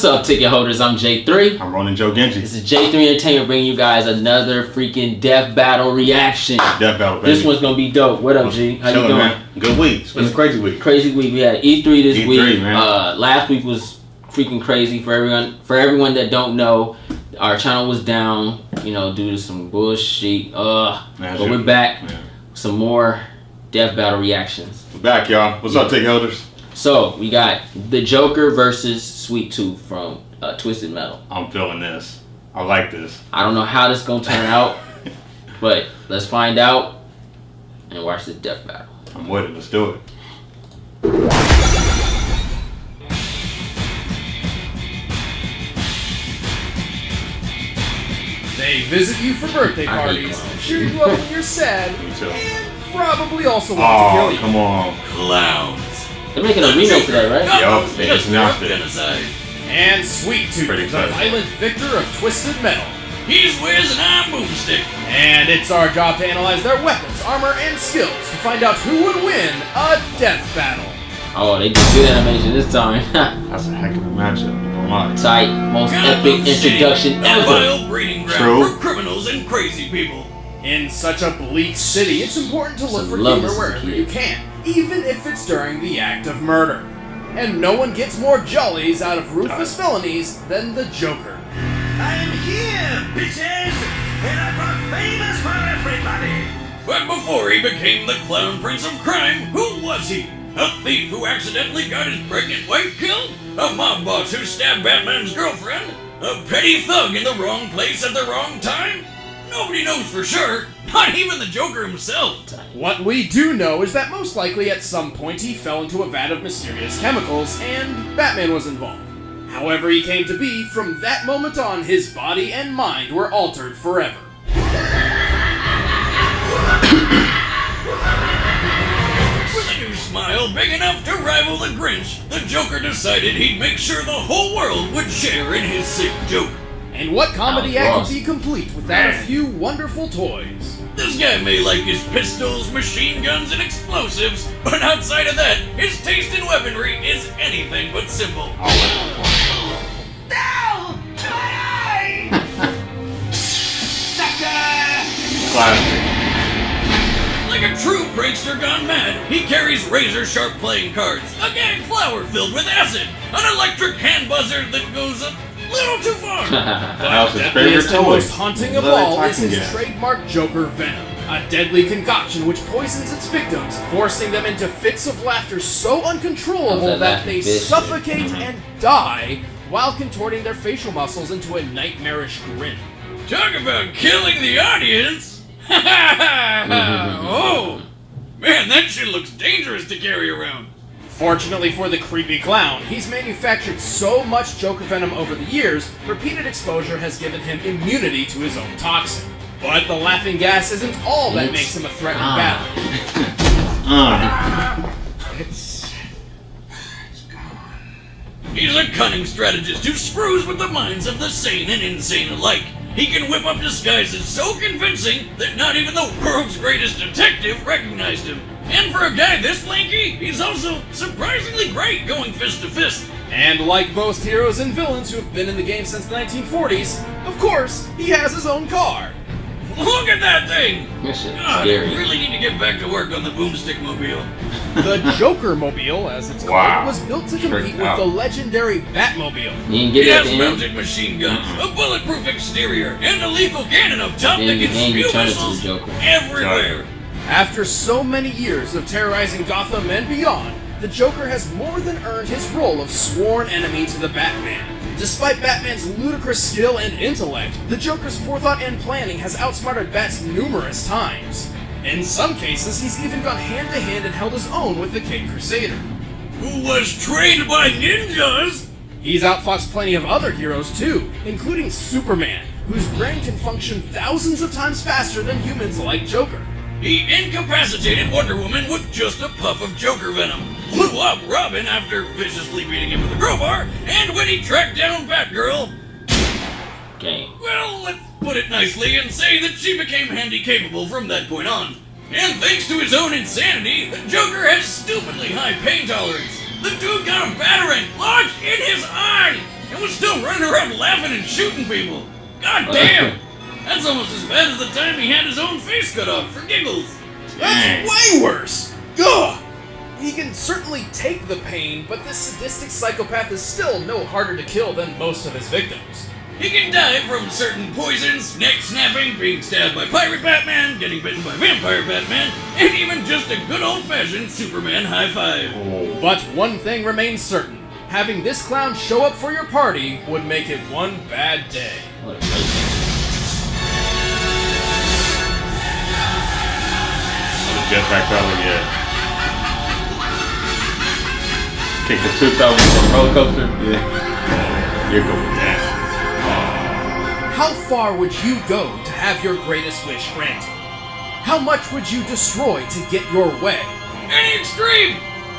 What's up, ticket holders? I'm J3. I'm Ronin Joe Genji. This is J3 Entertainment bringing you guys another freaking death battle reaction. Death battle, baby. This one's gonna be dope. What up, G? How you doing? Man. Good week. It's been a crazy week. Crazy week. We had E3 this E3, week. Man. Last week was freaking crazy for everyone. For everyone that don't know, our channel was down, due to some bullshit. But we're back. Yeah. Some more death battle reactions. We're back, y'all. What's up, ticket holders? So we got the Joker versus Sweet Tooth from Twisted Metal. I'm feeling this. I like this. I don't know how this is gonna turn out, but let's find out and watch the death battle. I'm with it. Let's do it. They visit you for birthday parties, cheer you up when you're sad, Me too. and probably also want to kill Oh, you. come on. Clowns. They're making a remake to that, right? Yup, they just announced it. Genocide. And Sweet Tooth, Pretty the excited. violent victor of Twisted Metal. He's Wiz and I'm Boomstick. And it's our job to analyze their weapons, armor, and skills to find out who would win a death battle. Oh, they did good animation this time. That's a heck of a matchup. Oh my. Tight, most epic introduction A ever. vile breeding ground True. for criminals and crazy people. In such a bleak city, it's important to look Some for love humor is wherever key. you can, even if it's during the act of murder. And no one gets more jollies out of ruthless felonies than the Joker. I'm here, bitches! And I'm famous for everybody! But before he became the clown prince of crime, who was he? A thief who accidentally got his pregnant wife killed? A mob boss who stabbed Batman's girlfriend? A petty thug in the wrong place at the wrong time? Nobody knows for sure, not even the Joker himself. What we do know is that most likely at some point he fell into a vat of mysterious chemicals, and Batman was involved. However he came to be, from that moment on, his body and mind were altered forever. With a new smile big enough to rival the Grinch, the Joker decided he'd make sure the whole world would share in his sick joke. And what comedy That was act awesome. would be complete without a few wonderful toys? This guy may like his pistols, machine guns, and explosives, but outside of that, his taste in weaponry is anything but simple. No! My eye! Sucker! Classic. Like a true prankster gone mad, he carries razor-sharp playing cards, a gag flower filled with acid, an electric hand buzzer that goes a little too far. That was his favorite Deadliest and toy. most haunting of Love all that is his talking gas. trademark Joker venom, a deadly concoction which poisons its victims, forcing them into fits of laughter so uncontrollable That that they laughing bitch. suffocate and die while contorting their facial muscles into a nightmarish grin. Talk about killing the audience! Oh! Man, that shit looks dangerous to carry around. Fortunately for the creepy clown, he's manufactured so much Joker venom over the years, repeated exposure has given him immunity to his own toxin. But the laughing gas isn't all that It's makes him a threatening gone. battle. He's a cunning strategist who screws with the minds of the sane and insane alike. He can whip up disguises so convincing that not even the world's greatest detective recognized him. And for a guy this lanky, he's also surprisingly great going fist to fist. And like most heroes and villains who have been in the game since the 1940s, of course, he has his own car. Look at that thing! This shit's God, scary. I really need to get back to work on the Boomstick Mobile. The Joker Mobile, as it's called, Wow. was built to compete Tricked with out. the legendary Batmobile. You didn't It get it at has the end. mounted machine guns, a bulletproof exterior, and a lethal cannon up top Then that in the can game, you spew turn it to the missiles Joker. everywhere. After so many years of terrorizing Gotham and beyond, the Joker has more than earned his role of sworn enemy to the Batman. Despite Batman's ludicrous skill and intellect, the Joker's forethought and planning has outsmarted Bats numerous times. In some cases, he's even gone hand-to-hand and held his own with the Caped Crusader. Who was trained by ninjas? He's outfoxed plenty of other heroes too, including Superman, whose brain can function thousands of times faster than humans like Joker. He incapacitated Wonder Woman with just a puff of Joker venom, blew up Robin after viciously beating him with a crowbar, and when he tracked down Batgirl, Game. well, let's put it nicely and say that she became handy-capable from that point on. And thanks to his own insanity, the Joker has stupidly high pain tolerance. The dude got a batarang lodged in his eye! and was still running around laughing and shooting people. God damn! That's almost as bad as the time he had his own face cut off for giggles. That's way worse! Ugh! He can certainly take the pain, but this sadistic psychopath is still no harder to kill than most of his victims. He can die from certain poisons, neck snapping, being stabbed by Pirate Batman, getting bitten by Vampire Batman, and even just a good old-fashioned Superman high five. But one thing remains certain. Having this clown show up for your party would make it one bad day. Jetpack Valley, yeah. Kick the tooth out with a roller coaster. Yeah. You're going down. How far would you go to have your greatest wish granted? How much would you destroy to get your way? Any extreme!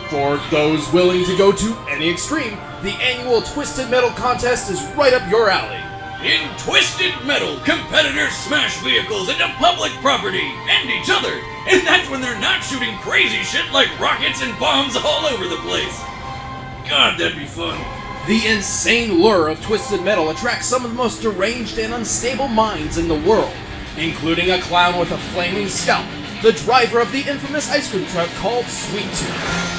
For those willing to go to any extreme, the annual Twisted Metal contest is right up your alley. In Twisted Metal, competitors smash vehicles into public property and each other, and that's when they're not shooting crazy shit like rockets and bombs all over the place. God, that'd be fun. The insane lure of Twisted Metal attracts some of the most deranged and unstable minds in the world, including a clown with a flaming scalp, the driver of the infamous ice cream truck called Sweet Tooth.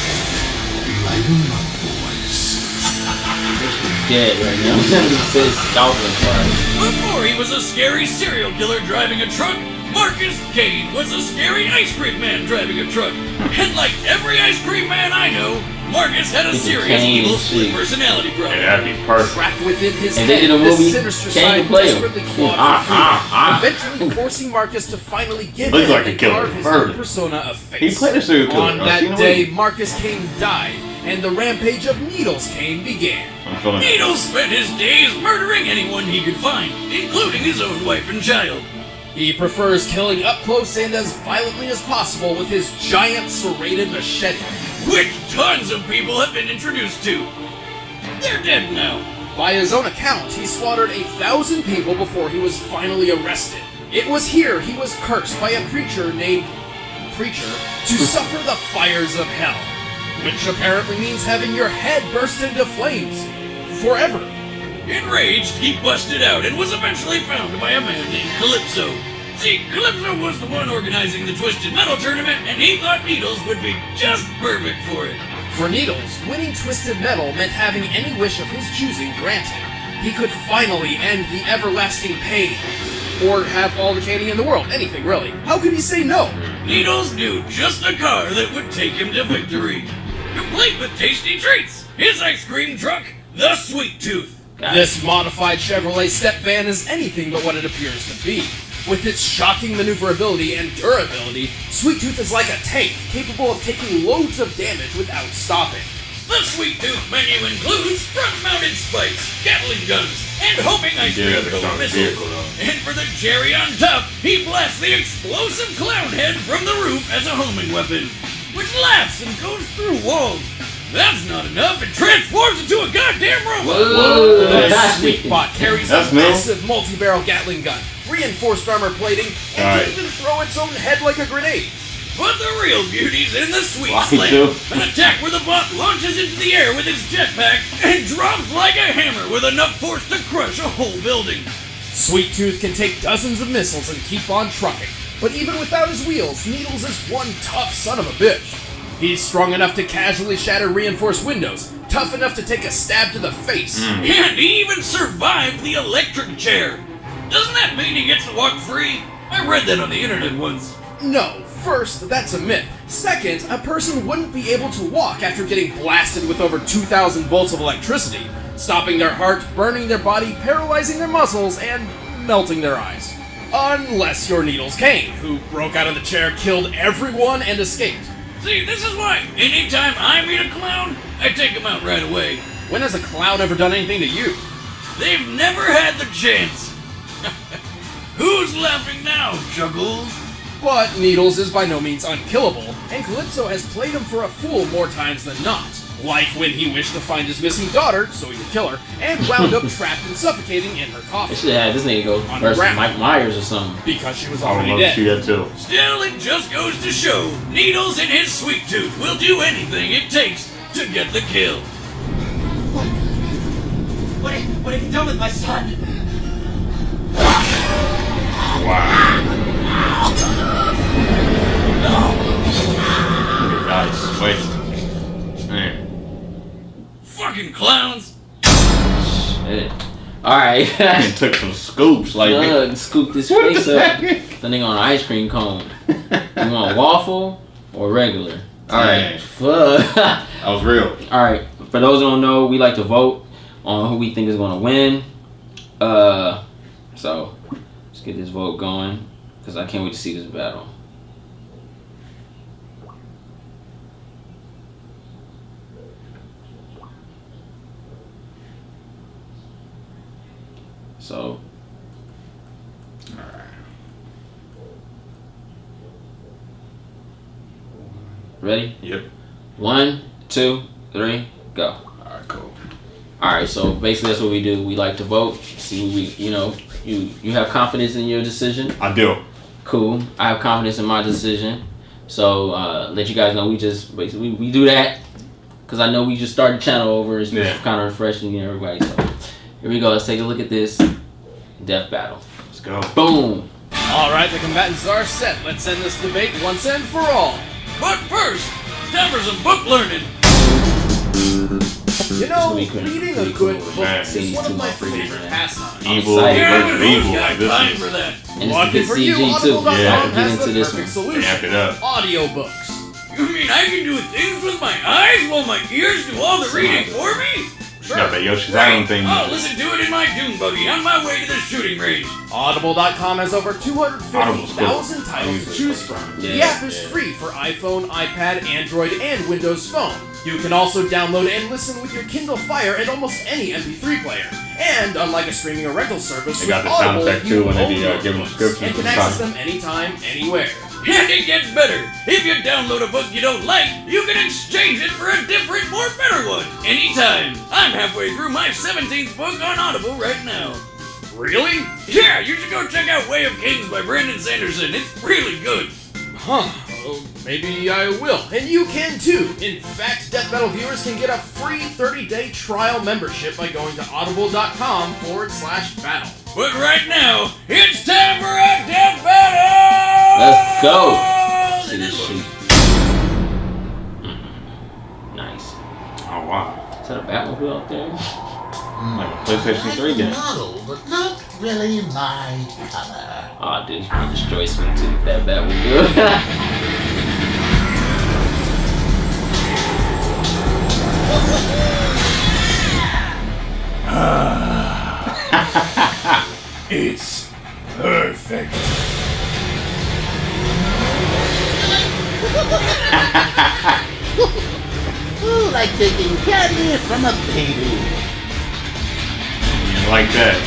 Lighten up, boys. Dead right now. He says scalping fire. Before he was a scary serial killer driving a truck, Marcus Kane was a scary ice cream man driving a truck. And like every ice cream man I know, Marcus had a serious evil split personality problem. Yeah, that'd be perfect. Trapped within his And head, they did a this movie, sinister Kane side play him. desperately clawed for freedom, eventually forcing Marcus to finally give Looks in like a and killer. carve his Perfect. own persona a face. He played a serial killer. On I've that seen the day, movie. Marcus Kane died, and the rampage of Needles Kane began. I'm feeling it. Needles spent his days murdering anyone he could find, including his own wife and child. He prefers killing up close and as violently as possible with his giant serrated machete. Which tons of people have been introduced to. They're dead now. By his own account, he slaughtered 1,000 people before he was finally arrested. It was here he was cursed by a preacher named Preacher to suffer the fires of hell, which apparently means having your head burst into flames forever. Enraged, he busted out and was eventually found by a man named Calypso. See, Calypso was the one organizing the Twisted Metal tournament, and he thought Needles would be just perfect for it. For Needles, winning Twisted Metal meant having any wish of his choosing granted. He could finally end the everlasting pain. Or have all the candy in the world, anything really. How could he say no? Needles knew just a car that would take him to victory. Complete with tasty treats. His ice cream truck, the Sweet Tooth. This modified Chevrolet step van is anything but what it appears to be. With its shocking maneuverability and durability, Sweet Tooth is like a tank, capable of taking loads of damage without stopping. The Sweet Tooth menu includes front-mounted spikes, Gatling guns, and homing ice cream cone missiles. And for the cherry on top, he blasts the explosive clown head from the roof as a homing weapon, which laughs and goes through walls. That's not enough, it transforms into a goddamn robot! Whoa. The Sweetbot carries That's a new. massive multi-barrel Gatling gun, reinforced armor plating, and Right. can even throw its own head like a grenade. But the real beauty's in the Sweet Why, Slam, Joe? an attack where the bot launches into the air with its jetpack and drops like a hammer with enough force to crush a whole building. Sweet Tooth can take dozens of missiles and keep on trucking, but even without his wheels, Needles is one tough son of a bitch. He's strong enough to casually shatter reinforced windows, tough enough to take a stab to the face. And he even survived the electric chair. Doesn't that mean he gets to walk free? I read that on the internet once. No, first, that's a myth. Second, a person wouldn't be able to walk after getting blasted with over 2,000 volts of electricity, stopping their heart, burning their body, paralyzing their muscles, and melting their eyes. Unless you're Needles Kane, who broke out of the chair, killed everyone, and escaped. See, this is why anytime I meet a clown, I take him out right away. When has a clown ever done anything to you? They've never had the chance. Who's laughing now, Juggles? But Needles is by no means unkillable, and Calypso has played him for a fool more times than not. Like when he wished to find his missing daughter, so he would kill her, and wound up trapped and suffocating in her They coffin. should have had this nigga go On the versus ground. Mike Myers or something. Because she was I would already love to see dead. that too. Still, it just goes to show Needles and his Sweet Tooth will do anything it takes to get the kill. What have you done with my son? Wow. God, sweat. Man. Fucking clowns. Shit. Alright. And took some scoops like Doug scooped his face up. The nigga on an ice cream cone. You want waffle or regular? Alright. Fuck. That was real. Alright. For those who don't know, we like to vote on who we think is gonna win. So let's get this vote going. Because I can't wait to see this battle. So, ready? Yep. 1, 2, 3, go. Alright, cool. Alright, so basically that's what we do. We like to vote. See, you have confidence in your decision. I do. Cool. I have confidence in my decision. So, let you guys know we just basically we do that because I know we just started the channel over. It's just kind of refreshing, everybody. So, here we go. Let's take a look at this death battle. Let's go. Boom. Alright, the combatants are set. Let's end this debate once and for all. But first, time for some book learning. You know, It's gonna be reading a pretty good cool. book Man, is seeing one these of two my motherfuckers, favorite man. pastimes. Evil excited. Yeah, versus but who's evil. got Like, this time is, for that? And it's Lucky the for CG you, too. Audible.com Yeah, get has into the this perfect one. solution. Amp it up. Audiobooks. You mean I can do things with my eyes while my ears do all the reading for me? you got that Yoshi's Island thing. I'll listen to it in my dune buggy on my way to the shooting range. Audible.com has over Audible's 250,000 cool. titles to choose from. The Yeah, app is free for iPhone, iPad, Android, and Windows Phone. You can also download and listen with your Kindle Fire and almost any MP3 player. And unlike a streaming or rental service, They got with the sound Audible, effect you too when they own do your give them books descriptions and can and access stuff. them anytime, anywhere. And it gets better. If you download a book you don't like, you can exchange it for a different, more better one. Anytime. I'm halfway through my 17th book on Audible right now. Really? Yeah, you should go check out Way of Kings by Brandon Sanderson. It's really good. Huh. Well, maybe I will. And you can too. In fact, Death Battle viewers can get a free 30-day trial membership by going to audible.com/battle. But right now, it's time for a death battle! Let's go. See this shit. Nice. Oh wow. Is that a Batmobile out there? Like a PlayStation 3 game. Model, but not really my color. Oh, dude, he's gonna destroy Swing Tooth with that Batmobile. It's perfect. Ooh, like taking candy from a baby. Like that.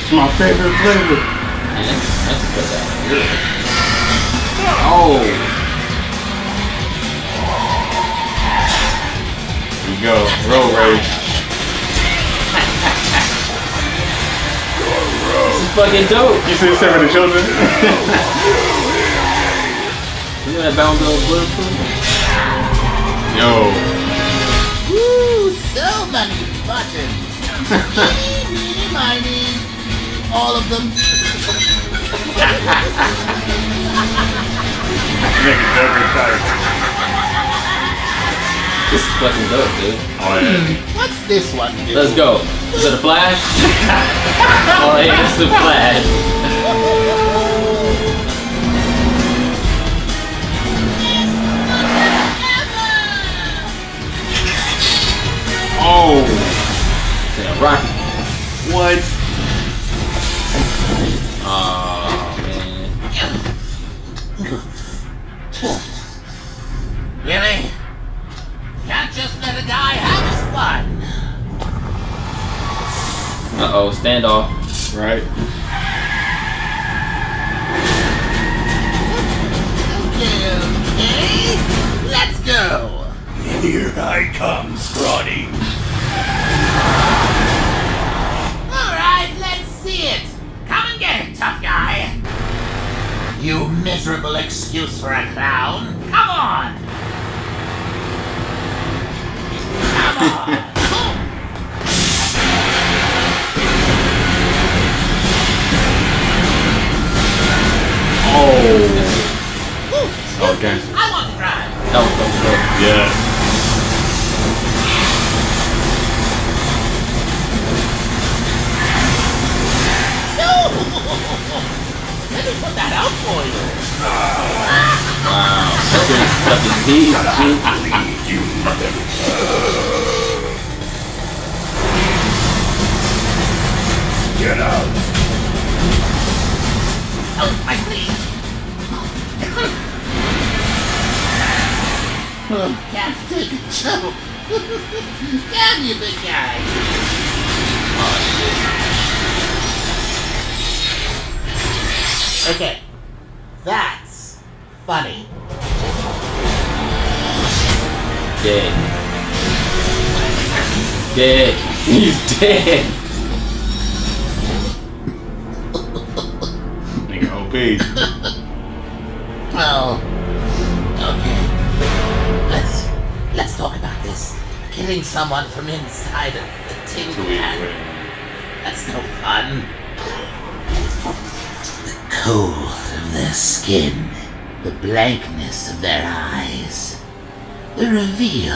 It's my favorite flavor. Man, that's good. Oh. Here you go. Road rage. This is fucking dope. You see Seven of the Children? You know that Batmobile is bulletproof? Yo. Ooh, so many buttons. Eeny, meeny, miny. All of them. Nigga, never tired. This is fucking dope, dude. Oh yeah. What's this one do? Let's go. Is it a Flash? Oh yeah, it's the Flash. Oh. Yeah, Rocky. What? Oh man. Really? Can't just let a guy have his fun. Uh-oh, standoff. Right. Okay, let's go. Here I come, Scrawny. Alright, let's see it. Come and get it, tough guy. You miserable excuse for a clown. Come on. Come on. was gangster. I want to drive. That was fucking dope. Yeah. Let me put that out for you. Wow. That's fucking deep. You mother. Get out. Oh, my feet. Can't take a joke. Can you, big guy? Okay, that's funny. Dead. Dead. He's dead. Nigga OP. Well, okay. Let's talk about this. Killing someone from inside a tin can. That's no fun. The cold of their skin, the blankness of their eyes, the reveal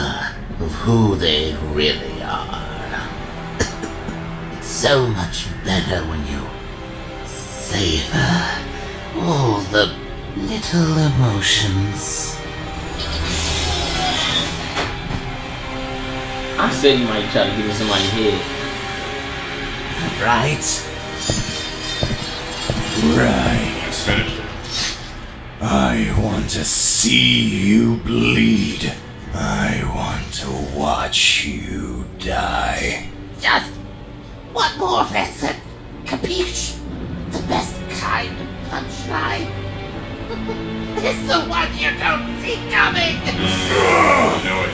of who they really are. It's so much better when you savor all the little emotions. I said you might try to give me somebody's head. Right? Right. Let's finish it. I want to see you bleed. I want to watch you die. Just one more lesson. Capiche? The best kind of punchline. It's the one you don't see coming. Oh, no way.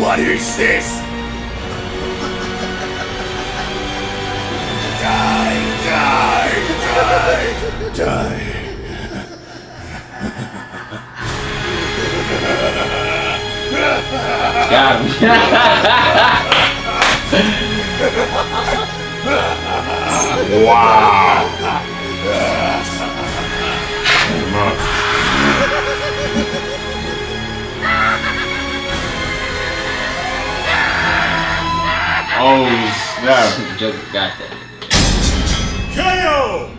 What is this? Die, die, die, die. Got him. Wow. Come on. Oh, snap. Joker got that. KO!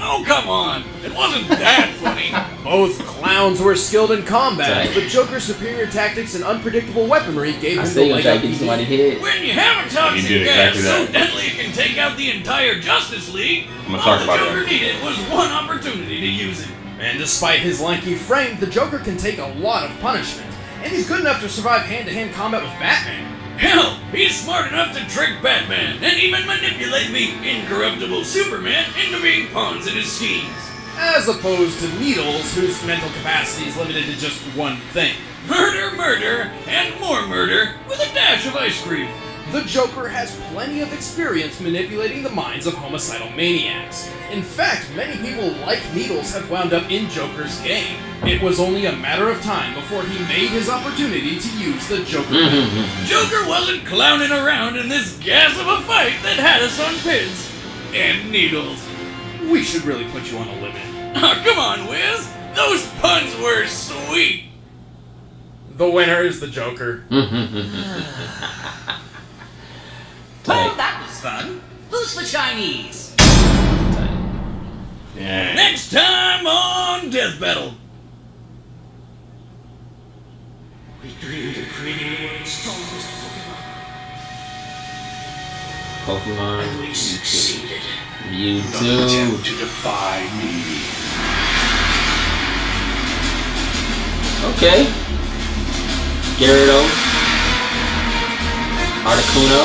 Oh, come on. It wasn't that funny. Both clowns were skilled in combat, Sorry. but Joker's superior tactics and unpredictable weaponry gave I him said the you leg try to up give easy. somebody head. When you have a toxic He did gas exactly so that. deadly it can take out the entire Justice League, I'm gonna all talk the about Joker that. needed was one opportunity to use it. And despite his lanky frame, the Joker can take a lot of punishment, and he's good enough to survive hand-to-hand combat with Batman. Hell, he's smart enough to trick Batman and even manipulate the incorruptible Superman into being pawns in his schemes. As opposed to Needles, whose mental capacity is limited to just one thing. Murder, murder, and more murder with a dash of ice cream. The Joker has plenty of experience manipulating the minds of homicidal maniacs. In fact, many people like Needles have wound up in Joker's game. It was only a matter of time before he made his opportunity to use the Joker. Joker wasn't clowning around in this gas of a fight that had us on pins and needles. We should really put you on a limit. Oh, come on, Wiz. Those puns were sweet. The winner is the Joker. Well, that was fun. Who's for Chinese? Yeah. Next time on Death Battle. We dreamed of creating the world's strongest Pokemon. and we succeeded. Mewtwo. Don't attempt to defy me. Okay. Gyarados. Articuno.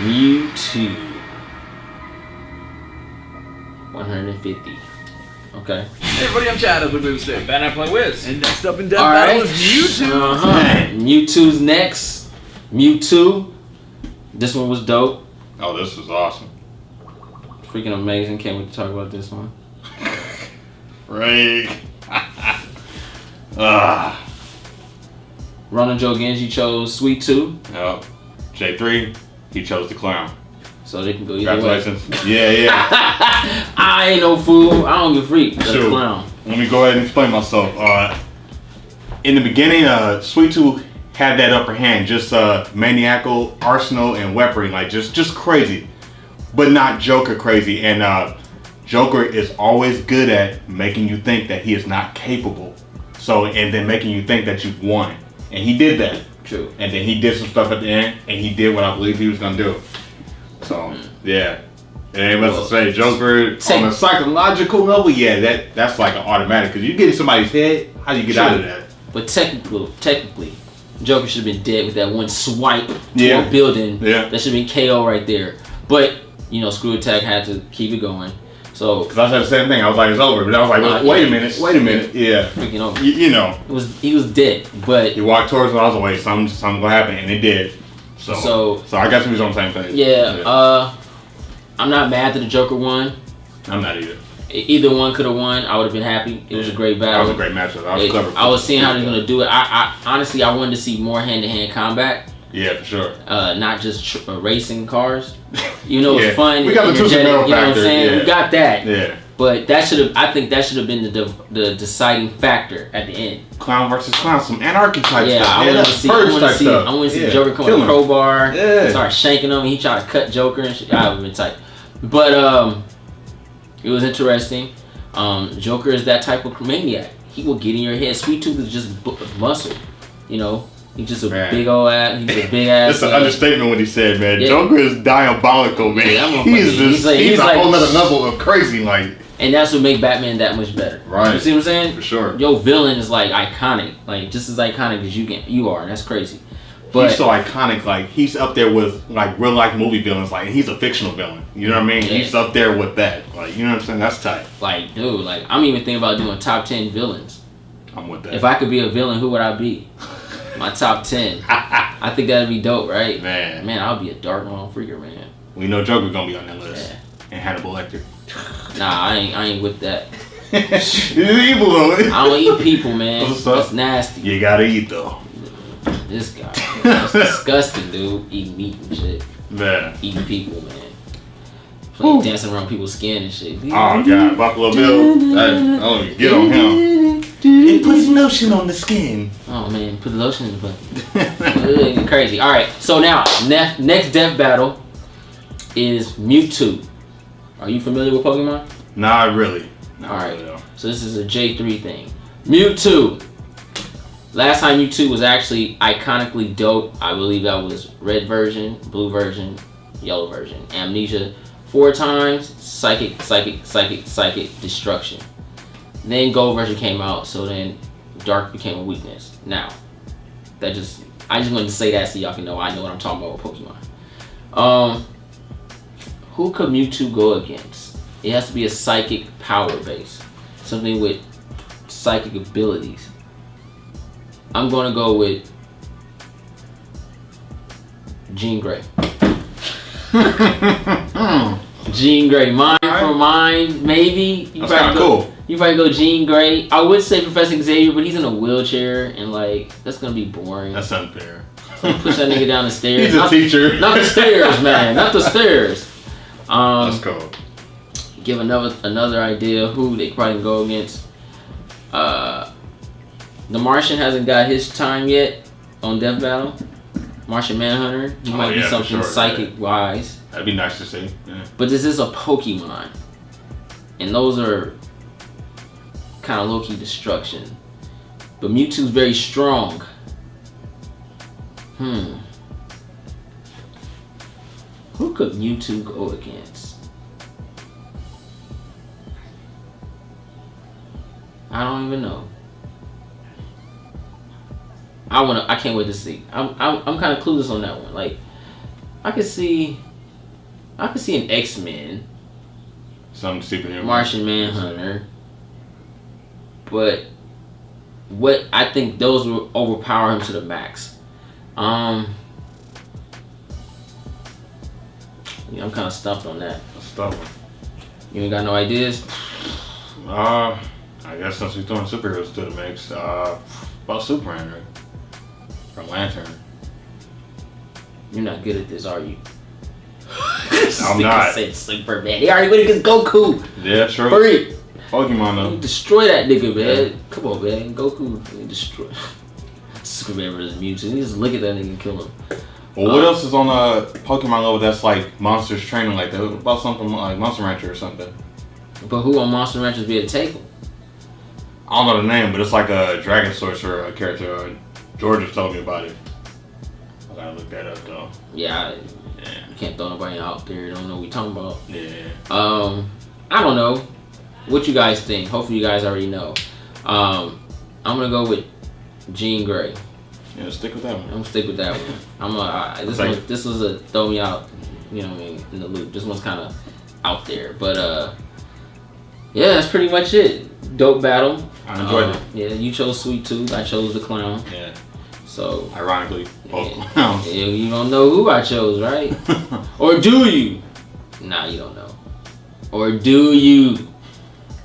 Mewtwo. 150. Okay. Hey everybody, I'm Chad of the Boomstick. Then I play Wiz. And next up in Death All Battle right. is Mewtwo. Mewtwo's next. Mewtwo. This one was dope. Oh, this was awesome. Freaking amazing. Can't wait to talk about this one. Right. Ah. Ronald Joe Genji chose Sweet 2. Yep. J3, he chose the clown. So they can go either way. Congratulations. Yeah. I ain't no fool. I don't give a freak. That's Sure. clown. Let me go ahead and explain myself. In the beginning, Sweet Tooth had that upper hand, just maniacal arsenal and weaponry, like just crazy, but not Joker crazy. And Joker is always good at making you think that he is not capable. So, and then making you think that you've won. And he did that. True. And then he did some stuff at the end, and he did what I believe he was gonna do. So, yeah. It ain't much to say. Joker, on a psychological level, yeah, that's like an automatic. Because you get in somebody's head, how do you get out of that? But technically, Joker should have been dead with that one swipe to a building. Yeah. That should have been KO right there. But, you know, Screw Attack had to keep it going. So, because I said the same thing. I was like, it's over. But I was like, wait a minute. Yeah. Freaking over. You know. He was dead. But he walked towards me. I was like, wait, something gonna happen, and it did. So I guess we was on the same page. Yeah. I'm not mad that the Joker won. I'm not either. Either one could have won. I would have been happy. It was a great battle. That was a great matchup. I was clever. I was seeing how they're gonna do it. I honestly, I wanted to see more hand-to-hand combat. Yeah, for sure. Not just racing cars. You know, it's fun. We got the energetic, factor. you know what I'm saying? Yeah. We got that. Yeah. But I think that should have been the deciding factor at the end. Clown versus clown, some anarchy type stuff. I wanted to see Joker come with a crowbar, start shanking him, and he tried to cut Joker and shit. I would have been tight. But it was interesting. Joker is that type of maniac. He will get in your head. Sweet Tooth is just muscle. You know, he's just a big old ass. He's a big ass. That's an understatement what he said, man. Yeah. Joker is diabolical, man. Yeah, he's a whole other level of crazy, like. And that's what make Batman that much better. Right. You see what I'm saying? For sure. Your villain is like iconic, like just as iconic as you are. That's crazy. But he's so iconic, like he's up there with like real life movie villains. Like he's a fictional villain. You know what I mean? Yeah. He's up there with that. Like you know what I'm saying? That's tight. Like dude, like I'm even thinking about doing top 10 villains. I'm with that. If I could be a villain, who would I be? My top 10. I think that'd be dope, right? Man, I'll be a Dark World freaker, man. We know Joker's gonna be on that list. Yeah. And Hannibal Lecter. Nah, I ain't with that. He's evil though. I don't eat people, man. That's nasty. You gotta eat though. This guy, that's disgusting, dude. Eating meat and shit. Man. Eating people, man. Dancing around people's skin and shit. Oh god, Buffalo Bill. I don't even get on him. And put some lotion on the skin. Oh man, put the lotion in the butt. Crazy. All right, so now next death battle is Mewtwo. Are you familiar with Pokemon? Not really. Alright, so this is a J3 thing. Mewtwo. Last time Mewtwo was actually iconically dope. I believe that was red version, blue version, yellow version. Amnesia 4 times, psychic, destruction. Then gold version came out, so then dark became a weakness. Now, I just wanted to say that so y'all can know I know what I'm talking about with Pokemon. Who could Mewtwo go against? It has to be a psychic power base. Something with psychic abilities. I'm going to go with Jean Grey. Jean Grey. Mine for mine, maybe. That's kind of cool. You probably go Jean Grey. I would say Professor Xavier, but he's in a wheelchair, and like, that's going to be boring. That's unfair. So push that nigga down the stairs. He's a teacher. Not the stairs, man. Not the stairs. That's cool. Give another idea who they probably go against. The Martian hasn't got his time yet on Death Battle. Martian Manhunter. He might be something psychic wise. That'd be nice to see. Yeah. But this is a Pokemon. And those are kind of low-key destruction. But Mewtwo's very strong. Who could Mewtwo go against? I don't even know. I can't wait to see. I'm kind of clueless on that one. Like, I could see an X-Men. Some superhero. Martian Manhunter. But what I think those will overpower him to the max. Yeah, I'm kind of stumped on that. You ain't got no ideas? I guess since we're throwing superheroes to the mix, about Superman, right? Or Lantern. You're not good at this, are you? I'm not. Said Superman. He already went against Goku. Yeah, sure. Hurry. Pokemon though. You destroy that nigga, man. Yeah. Come on, man. Goku destroy. Superman versus Mewtwo. You just look at that nigga and kill him. Well, what else is on Pokemon level that's like monsters training like that? What about something like Monster Rancher or something? But who on Monster Ranchers be able to take him? I don't know the name, but it's like a Dragon Sorcerer character. George was telling me about it. I gotta look that up though. Yeah, you can't throw nobody out there. Don't know what we talking about. Yeah. I don't know. What you guys think? Hopefully you guys already know. I'm gonna go with Jean Grey. Yeah, stick with that one. I'm gonna stick with that one. This was a throw me out, you know what I mean, in the loop. This one's kind of out there, but yeah, that's pretty much it. Dope battle. I enjoyed it. Yeah, you chose Sweet Tooth. I chose the clown. Yeah. So ironically, both clowns. Yeah, you don't know who I chose, right? Or do you? Nah, you don't know. Or do you?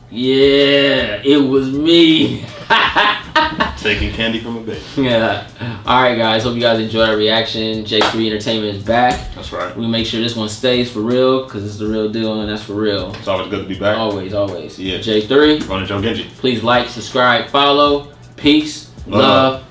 Yeah, it was me. Taking candy from a baby. Yeah. Alright guys, hope you guys enjoyed our reaction. J3 Entertainment is back. That's right. We make sure this one stays for real, because it's the real deal and that's for real. It's always good to be back. Always. Yeah. J3. Running Joe Genji. Please like, subscribe, follow. Peace, love